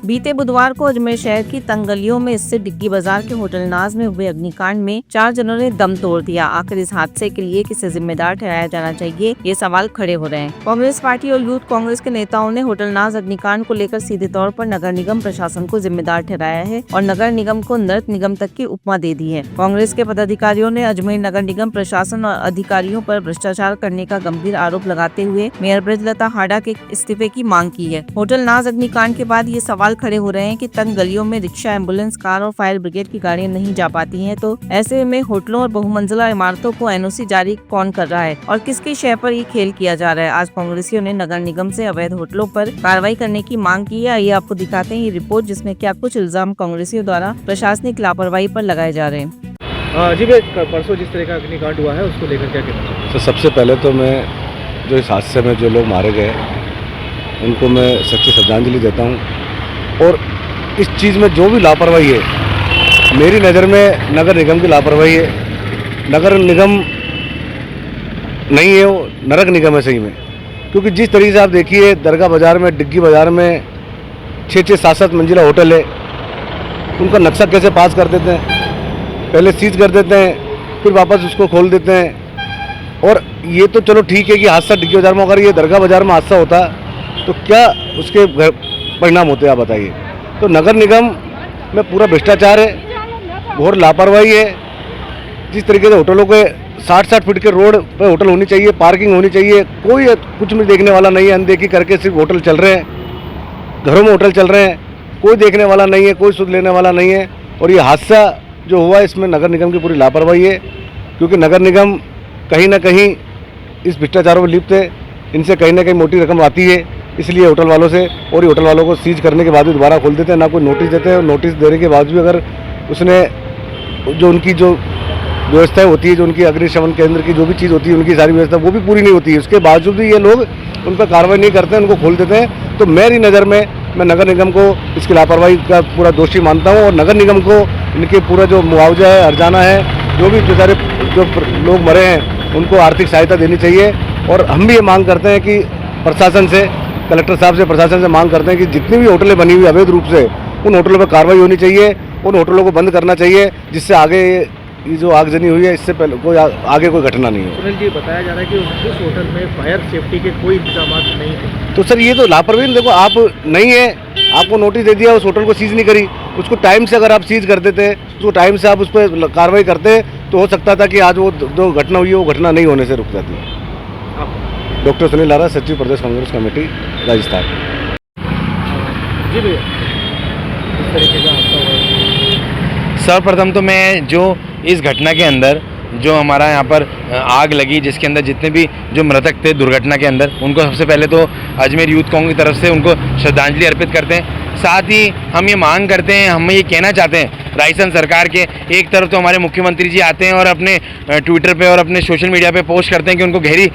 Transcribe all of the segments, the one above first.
बीते बुधवार को अजमेर शहर की तंग गलियों में स्थित डिग्गी बाजार के होटल नाज में हुए अग्निकांड में 4 जनों ने दम तोड़ दिया। आखिर इस हादसे के लिए किसे जिम्मेदार ठहराया जाना चाहिए, ये सवाल खड़े हो रहे हैं। कांग्रेस पार्टी और यूथ कांग्रेस के नेताओं ने होटल नाज अग्निकांड को लेकर सीधे तौर पर नगर निगम प्रशासन को जिम्मेदार ठहराया है और नगर निगम को नृत्य निगम तक की उपमा दे दी है। कांग्रेस के पदाधिकारियों ने अजमेर नगर निगम प्रशासन और अधिकारियों पर भ्रष्टाचार करने का गंभीर आरोप लगाते हुए मेयर ब्रजलता हाडा के इस्तीफे की मांग की है। होटल नाज अग्निकांड के बाद ये सवाल खड़े हो रहे हैं कि तंग गलियों में रिक्शा, एम्बुलेंस, कार और फायर ब्रिगेड की गाड़ियां नहीं जा पाती हैं, तो ऐसे में होटलों और बहुमंजिला इमारतों को एनओसी जारी कौन कर रहा है और किसकी शय पर ये खेल किया जा रहा है। आज कांग्रेसियों ने नगर निगम से अवैध होटलों पर कार्रवाई करने की मांग की है। आइए आपको दिखाते हैं ये रिपोर्ट, जिसमें क्या कुछ इल्जाम कांग्रेसियों द्वारा प्रशासनिक लापरवाही पर लगाए जा रहे हैं। जी भाई, परसों जिस तरह का अग्निकांड हुआ है उसको लेकर क्या कहना चाहिए? तो सबसे पहले तो मैं जो इस हादसे में जो लोग मारे गए उनको मैं सच्ची श्रद्धांजलि देता हूँ। और इस चीज़ में जो भी लापरवाही है, मेरी नज़र में नगर निगम की लापरवाही है। नगर निगम नहीं है, वो नरक निगम है सही में। क्योंकि जिस तरीके से आप देखिए, दरगाह बाज़ार में, डिग्गी बाज़ार में 6-6, 7-7 मंजिला होटल है, उनका नक्शा कैसे पास कर देते हैं, पहले सीज कर देते हैं, फिर वापस उसको खोल देते हैं। और ये तो चलो ठीक है कि हादसा डिग्गी बाज़ार में, अगर ये दरगाह बाज़ार में हादसा होता तो क्या उसके परिणाम होते हैं, आप बताइए। तो नगर निगम में पूरा भ्रष्टाचार है, बहुत लापरवाही है। जिस तरीके से होटलों के 60-60 फीट के रोड पे होटल होनी चाहिए, पार्किंग होनी चाहिए, कोई कुछ भी देखने वाला नहीं है। अनदेखी करके सिर्फ होटल चल रहे हैं, घरों में होटल चल रहे हैं, कोई देखने वाला नहीं है, कोई सुध लेने वाला नहीं है। और ये हादसा जो हुआ, इसमें नगर निगम की पूरी लापरवाही है। क्योंकि नगर निगम कहीं ना कहीं इस भ्रष्टाचारों में लिप्त है, इनसे कहीं ना कहीं मोटी रकम आती है, इसलिए होटल वालों से। और ये होटल वालों को सीज करने के बाद भी दोबारा खोल देते हैं, ना कोई नोटिस देते हैं। नोटिस देने के बाद भी अगर उसने जो उनकी जो व्यवस्थाएं होती है, जो उनकी अग्निशमन केंद्र की जो भी चीज़ होती है, उनकी सारी व्यवस्था वो भी पूरी नहीं होती है, उसके बावजूद भी ये लोग उन पर कार्रवाई नहीं करते हैं, उनको खोल देते हैं। तो मेरी नज़र में मैं नगर निगम को इसकी लापरवाही का पूरा दोषी मानता हूँ। और नगर निगम को इनके पूरा जो मुआवजा है, हर्जाना है, जो भी बेचारे जो लोग मरे हैं उनको आर्थिक सहायता देनी चाहिए। और हम भी ये मांग करते हैं कि प्रशासन से, कलेक्टर साहब से, प्रशासन से मांग करते हैं कि जितनी भी होटलें बनी हुई अवैध रूप से, उन होटलों पर कार्रवाई होनी चाहिए, उन होटलों को बंद करना चाहिए, जिससे आगे ये जो आगजनी हुई है इससे पहले कोई आगे कोई घटना नहीं हो। सुनील जी, बताया जा रहा है कि उस होटल में फायर सेफ्टी के कोई इंतजाम नहीं थे। तो सर, ये तो लापरवाही। देखो, आप नहीं है, आपको नोटिस दे दिया, उस होटल को सीज नहीं करी, उसको टाइम से अगर आप सीज कर देते, उसको टाइम से आप उस पर कार्रवाई करते, तो हो सकता था कि आज वो जो घटना हुई है वो घटना नहीं होने से रुक जाती है। डॉक्टर सुनील लारा, सचिव प्रदेश कांग्रेस कमेटी, राजस्थान। जी भैया, इस तरीके का हादसा हुआ। सर्वप्रथम तो मैं जो इस घटना के अंदर जो हमारा यहाँ पर आग लगी, जिसके अंदर जितने भी जो मृतक थे दुर्घटना के अंदर, उनको सबसे पहले तो अजमेर यूथ कांग्रेस की तरफ से उनको श्रद्धांजलि अर्पित करते हैं। साथ ही हम ये मांग करते हैं, हम ये कहना चाहते हैं राजस्थान सरकार के, एक तरफ तो हमारे मुख्यमंत्री जी आते हैं और अपने ट्विटर पे और अपने सोशल मीडिया पे पोस्ट करते हैं कि उनको गहरी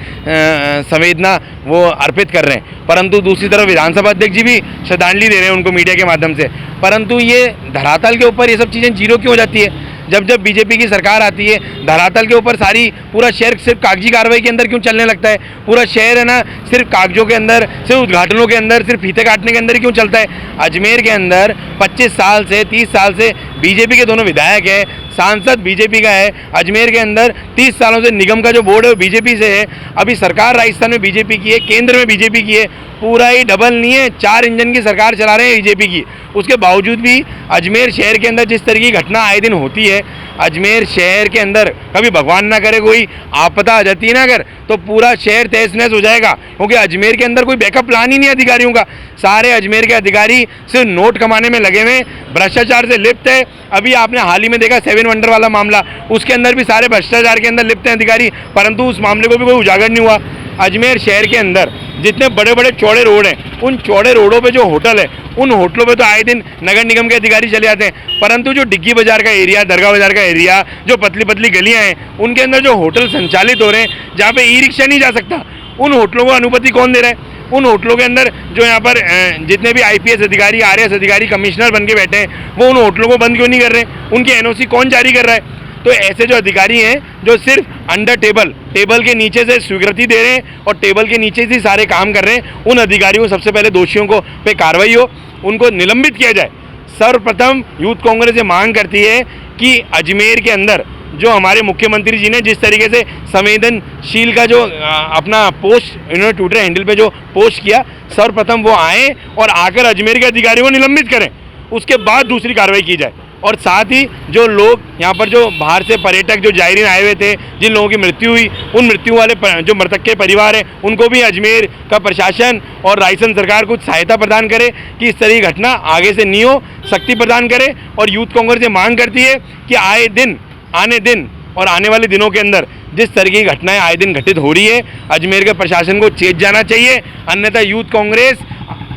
संवेदना वो अर्पित कर रहे हैं, परंतु दूसरी तरफ विधानसभा अध्यक्ष जी भी श्रद्धांजलि दे रहे हैं उनको मीडिया के माध्यम से। परंतु ये धरातल के ऊपर ये सब चीज़ें जीरो क्यों हो जाती है? जब बीजेपी की सरकार आती है, धरातल के ऊपर सारी पूरा शहर सिर्फ कागजी कार्रवाई के अंदर क्यों चलने लगता है? पूरा शहर है ना, सिर्फ कागजों के अंदर, सिर्फ उद्घाटनों के अंदर, सिर्फ फीते काटने के अंदर ही क्यों चलता है? अजमेर के अंदर 25 साल से 30 साल से बीजेपी के दोनों विधायक है, सांसद बीजेपी का है। अजमेर के अंदर 30 सालों से निगम का जो बोर्ड है वो बीजेपी से है। अभी सरकार राजस्थान में बीजेपी की है, केंद्र में बीजेपी की है, पूरा ही डबल नहीं है, 4 इंजन की सरकार चला रहे हैं बीजेपी की। उसके बावजूद भी अजमेर शहर के अंदर जिस तरह की घटना आए दिन होती है, अजमेर शहर के अंदर कभी भगवान ना करे कोई आपदा आ जाती है ना अगर, तो पूरा शहर तहस नहस हो जाएगा। क्योंकि अजमेर के अंदर कोई बैकअप प्लान ही नहीं है अधिकारियों का। सारे अजमेर के अधिकारी सिर्फ नोट कमाने में लगे हुए, भ्रष्टाचार से लिप्त है। अभी आपने हाल ही में देखा 7 वंडर वाला मामला, उसके अंदर भी सारे भ्रष्टाचार के अंदर लिप्त हैं अधिकारी, परंतु उस मामले को भी कोई उजागर नहीं हुआ। अजमेर शहर के अंदर जितने बड़े बड़े चौड़े रोड हैं, उन चौड़े रोडों पे जो होटल है, उन होटलों पे तो आए दिन नगर निगम के अधिकारी चले जाते हैं, परंतु जो डिग्गी बाजार का एरिया, दरगाह बाजार का एरिया, जो पतली पतली गलियां हैं, उनके अंदर जो होटल संचालित हो रहे हैं, जहाँ पे ई रिक्शा नहीं जा सकता, उन होटलों को अनुमति कौन दे रहा है? उन होटलों के अंदर जो यहाँ पर जितने भी आईपीएस अधिकारी, आरएएस अधिकारी, कमिश्नर बन के बैठे हैं, वो उन होटलों को बंद क्यों नहीं कर रहे? उनकी एनओसी कौन जारी कर रहा है? तो ऐसे जो अधिकारी हैं जो सिर्फ अंडर टेबल के नीचे से स्वीकृति दे रहे हैं और टेबल के नीचे से सारे काम कर रहे हैं, उन अधिकारियों सबसे पहले दोषियों को पे कार्रवाई हो, उनको निलंबित किया जाए। सर्वप्रथम यूथ कांग्रेस ये मांग करती है कि अजमेर के अंदर जो हमारे मुख्यमंत्री जी ने जिस तरीके से संवेदनशील का जो अपना पोस्ट इन्होंने ट्विटर हैंडल पे जो पोस्ट किया, सर्वप्रथम वो आए और आकर अजमेर के अधिकारियों को निलंबित करें, उसके बाद दूसरी कार्रवाई की जाए। और साथ ही जो लोग यहाँ पर जो बाहर से पर्यटक जो जायरीन आए हुए थे, जिन लोगों की मृत्यु हुई, उन मृत्यु वाले जो मृतक के परिवार हैं, उनको भी अजमेर का प्रशासन और राजस्थान सरकार कुछ सहायता प्रदान करे कि इस तरह की घटना आगे से नहीं हो, सख्ती प्रदान करे। और यूथ कांग्रेस ये मांग करती है कि आने दिन और आने वाले दिनों के अंदर जिस तरह की घटनाएं आए दिन घटित हो रही है, अजमेर के प्रशासन को चेत जाना चाहिए, अन्यथा यूथ कांग्रेस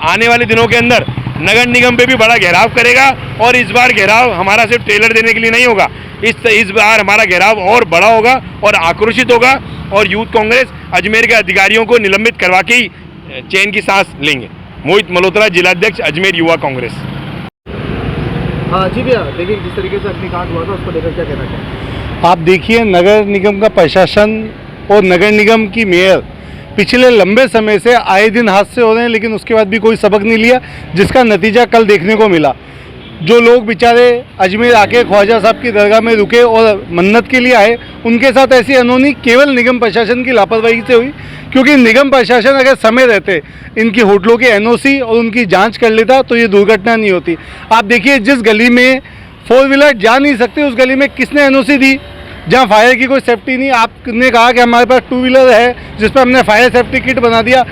आने वाले दिनों के अंदर नगर निगम पे भी बड़ा घेराव करेगा। और इस बार घेराव हमारा सिर्फ ट्रेलर देने के लिए नहीं होगा, इस बार हमारा घेराव और बड़ा होगा और आक्रोशित होगा, और यूथ कांग्रेस अजमेर के अधिकारियों को निलंबित करवा के ही चैन की सांस लेंगे। मोहित मल्होत्रा, जिलाध्यक्ष अजमेर युवा कांग्रेस। हाँ जी भैया, देखिए जिस तरीके से अग्निकांड हुआ था उसको लेकर क्या कहना चाहिए? आप देखिए, नगर निगम का प्रशासन और नगर निगम की मेयर पिछले लंबे समय से आए दिन हादसे हो रहे हैं, लेकिन उसके बाद भी कोई सबक नहीं लिया, जिसका नतीजा कल देखने को मिला। जो लोग बेचारे अजमेर आके ख्वाजा साहब की दरगाह में रुके और मन्नत के लिए आए, उनके साथ ऐसी अनहोनी केवल निगम प्रशासन की लापरवाही से हुई। क्योंकि निगम प्रशासन अगर समय रहते इनकी होटलों के एनओसी और उनकी जांच कर लेता तो ये दुर्घटना नहीं होती। आप देखिए, जिस गली में 4 व्हीलर जा नहीं सकते, उस गली में किसने एनओसी दी? जहाँ फायर की कोई सेफ्टी नहीं। आपने कहा कि हमारे पास 2 व्हीलर है जिस पर हमने फायर सेफ्टी किट बना दिया।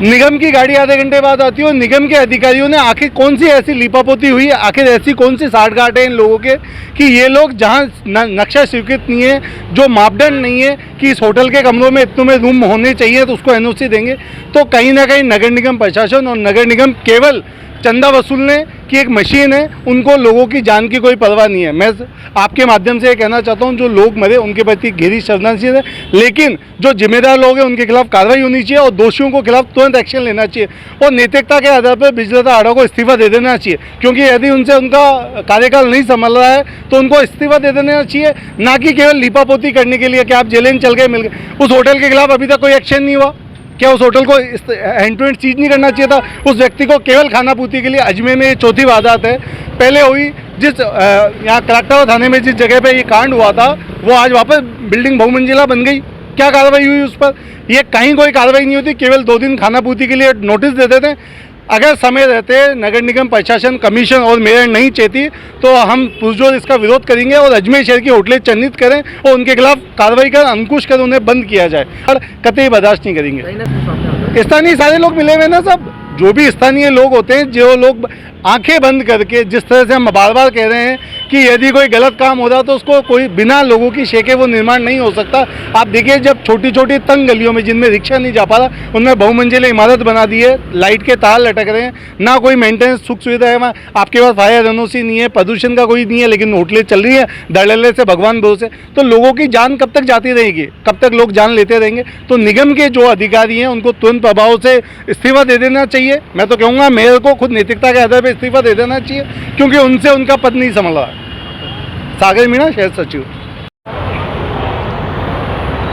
निगम की गाड़ी आधे घंटे बाद आती है और निगम के अधिकारियों ने आखिर कौन सी ऐसी लिपापोती हुई है, आखिर ऐसी कौन सी साठगांठ है इन लोगों के कि ये लोग जहाँ नक्शा स्वीकृत नहीं है, जो मापदंड नहीं है कि इस होटल के कमरों में इतने में रूम होने चाहिए तो उसको एनओसी देंगे। तो कहीं ना कहीं नगर निगम प्रशासन और नगर निगम केवल चंदा वसूलने की एक मशीन है, उनको लोगों की जान की कोई परवाह नहीं है। मैं आपके माध्यम से ये कहना चाहता हूँ, जो लोग मरे उनके प्रति गहरी श्रद्धांजलि है, लेकिन जो जिम्मेदार लोग हैं उनके खिलाफ कार्रवाई होनी चाहिए और दोषियों को खिलाफ तुरंत एक्शन लेना चाहिए और नैतिकता के आधार पर बिजलता आड़ा को इस्तीफा दे देना चाहिए। क्योंकि यदि उनसे उनका कार्यकाल नहीं संभल रहा है तो उनको इस्तीफा दे देना चाहिए, ना कि केवल लिपापोती करने के लिए कि आप जेलें चल गए मिल गए। उस होटल के खिलाफ अभी तक कोई एक्शन नहीं हुआ। क्या उस होटल को हैंड टू हैंड सीज नहीं करना चाहिए था? उस व्यक्ति को केवल खाना पूर्ति के लिए अजमेर में ये चौथी वारदात है। पहले हुई जिस यहाँ कलेक्टर थाने में जिस जगह पे ये कांड हुआ था, वो आज वापस बिल्डिंग बहुमंजिला बन गई। क्या कार्रवाई हुई उस पर? ये कहीं कोई कार्रवाई नहीं होती, केवल 2 दिन खाना पूर्ति के लिए नोटिस दे देते हैं। अगर समय रहते नगर निगम प्रशासन, कमीशन और मेयर नहीं चाहती तो हम पुरजोर इसका विरोध करेंगे और अजमेर शहर की होटलें चिन्हित करें और उनके खिलाफ कार्रवाई कर, अंकुश कर उन्हें बंद किया जाए और कतई बर्दाश्त नहीं करेंगे। स्थानीय सारे लोग मिले हुए ना, सब जो भी स्थानीय लोग होते हैं, जो लोग आंखें बंद करके, जिस तरह से हम बार बार कह रहे हैं कि यदि कोई गलत काम हो रहा तो उसको कोई बिना लोगों की शेके वो निर्माण नहीं हो सकता। आप देखिए, जब छोटी छोटी तंग गलियों में जिनमें रिक्शा नहीं जा पा रहा, उनमें बहुमंजिला इमारत बना दी है, लाइट के तार लटक रहे हैं, ना कोई मेंटेनेंस सुख सुविधा है वहाँ। आपके पास फायर एनओसी नहीं है, प्रदूषण का कोई नहीं है, लेकिन होटलें चल रही है धड़ल्ले से भगवान भरोसे। तो लोगों की जान कब तक जाती रहेगी? कब तक लोग जान लेते रहेंगे? तो निगम के जो अधिकारी हैं उनको तुरंत प्रभाव से इस्तीफा दे देना चाहिए। मैं तो कहूँगा मेयर को खुद नैतिकता के आधार पर इस्तीफा दे देना चाहिए, क्योंकि उनसे उनका पद नहीं संभल रहा। सागर मीणा, शहर सचिव।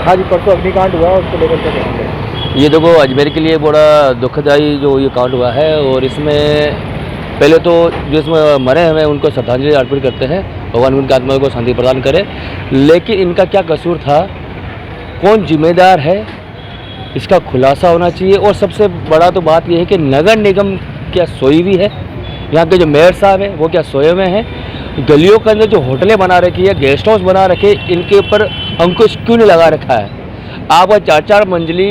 हाँ जी, परसों अग्निकांड हुआ, उसको लेकर क्या कहेंगे? ये देखो, अजमेर के लिए बड़ा दुखदायी जो ये कांड हुआ है, और इसमें पहले तो जो इसमें मरे हुए हैं उनको श्रद्धांजलि अर्पित करते हैं, भगवान उनकी आत्मा को शांति प्रदान करे। लेकिन इनका क्या कसूर था, कौन जिम्मेदार है, इसका खुलासा होना चाहिए। और सबसे बड़ा तो बात यह है कि नगर निगम क्या सोई हुई है? यहाँ के जो मेयर साहब हैं वो क्या सोए हुए हैं? गलियों के अंदर जो होटलें बना रखी है, गेस्ट हाउस बना रखे, इनके ऊपर अंकुश क्यों नहीं लगा रखा है? आप 4-4 मंजिली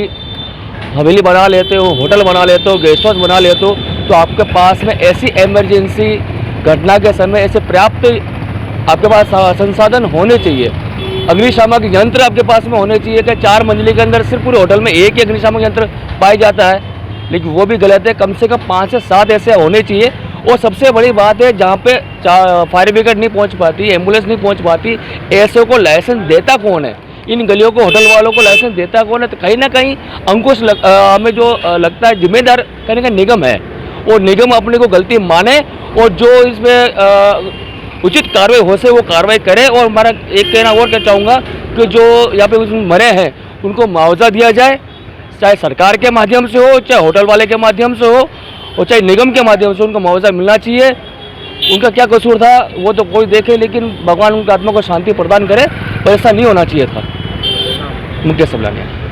हवेली बना लेते हो, होटल बना लेते हो, गेस्ट हाउस बना लेते हो, तो आपके पास में ऐसी इमरजेंसी घटना के समय ऐसे पर्याप्त आपके पास संसाधन होने चाहिए। अग्निशामक यंत्र आपके पास में होने चाहिए कि 4 मंजिली के अंदर सिर्फ पूरे होटल में एक ही अग्निशामक यंत्र पाया जाता है, लेकिन वो भी गलत है। कम से कम 5 से 7 ऐसे होने चाहिए। और सबसे बड़ी बात है, जहाँ पे फायर ब्रिगेड नहीं पहुँच पाती, एम्बुलेंस नहीं पहुँच पाती, ऐसे को लाइसेंस देता कौन है? इन गलियों को, होटल वालों को लाइसेंस देता कौन है? तो कहीं ना कहीं अंकुश हमें जो लगता है जिम्मेदार कहने का निगम है, और निगम अपने को गलती माने और जो इसमें उचित कार्रवाई हो से वो कार्रवाई करे। और हमारा एक कहना और क्या चाहूँगा कि जो यहाँ पे उसमें मरे हैं उनको मुआवजा दिया जाए, चाहे सरकार के माध्यम से हो, चाहे होटल वाले के माध्यम से हो, और चाहे निगम के माध्यम से उनको मुआवजा मिलना चाहिए। उनका क्या कसूर था वो तो कोई देखे, लेकिन भगवान उनकी आत्मा को शांति प्रदान करे, पर ऐसा नहीं होना चाहिए था। मुकेश सबलानिया।